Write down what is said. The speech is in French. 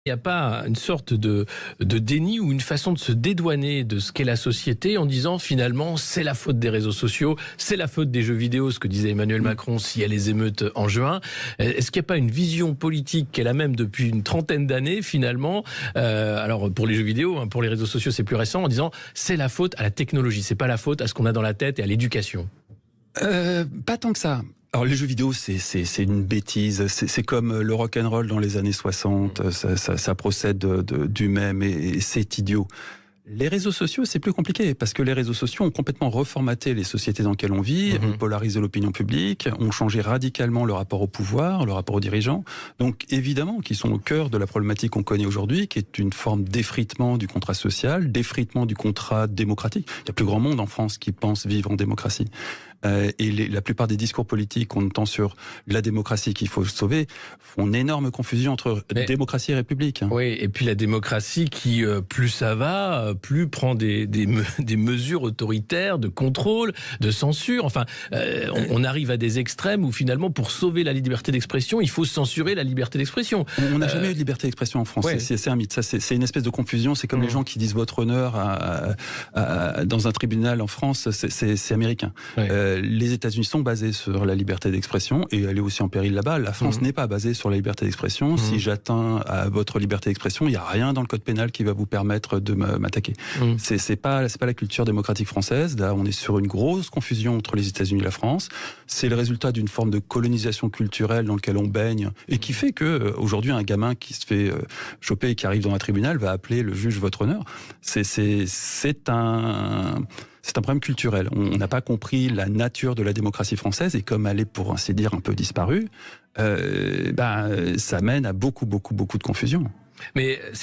Il n'y a pas une sorte de déni ou une façon de se dédouaner de ce qu'est la société en disant finalement c'est la faute des réseaux sociaux, c'est la faute des jeux vidéo, ce que disait Emmanuel Macron s'il y a les émeutes en juin. Est-ce qu'il n'y a pas une vision politique qui est la même depuis une trentaine d'années finalement, alors pour les jeux vidéo, pour les réseaux sociaux c'est plus récent, en disant c'est la faute à la technologie, c'est pas la faute à ce qu'on a dans la tête et à l'éducation? Pas tant que ça. Alors les jeux vidéo, c'est une bêtise. C'est comme le rock'n'roll dans les années 60. Ça procède du même et c'est idiot. Les réseaux sociaux, c'est plus compliqué parce que les réseaux sociaux ont complètement reformaté les sociétés dans lesquelles on vit, ont polarisé l'opinion publique, ont changé radicalement le rapport au pouvoir, le rapport aux dirigeants. Donc évidemment, qui sont au cœur de la problématique qu'on connaît aujourd'hui, qui est une forme d'effritement du contrat social, d'effritement du contrat démocratique. Il y a plus grand monde en France qui pense vivre en démocratie. Et la plupart des discours politiques qu'on entend sur la démocratie qu'il faut sauver font une énorme confusion entre démocratie et république. Oui, et puis la démocratie qui, plus ça va, plus prend des mesures autoritaires de contrôle, de censure. Enfin, on arrive à des extrêmes où finalement, pour sauver la liberté d'expression, il faut censurer la liberté d'expression. On n'a jamais eu de liberté d'expression en France. Ouais. C'est un mythe. Ça, c'est une espèce de confusion. C'est comme les gens qui disent votre honneur dans un tribunal en France. C'est américain. Ouais. Les États-Unis sont basés sur la liberté d'expression et elle est aussi en péril là-bas. La France n'est pas basée sur la liberté d'expression. Si j'atteins à votre liberté d'expression, il n'y a rien dans le code pénal qui va vous permettre de m'attaquer. C'est pas la culture démocratique française. Là, on est sur une grosse confusion entre les États-Unis et la France. C'est le résultat d'une forme de colonisation culturelle dans laquelle on baigne et qui fait que aujourd'hui un gamin qui se fait choper et qui arrive dans un tribunal va appeler le juge votre honneur. C'est un problème culturel. On n'a pas compris la nature de la démocratie française et comme elle est, pour ainsi dire, un peu disparue, ça mène à beaucoup de confusion. Mais c'est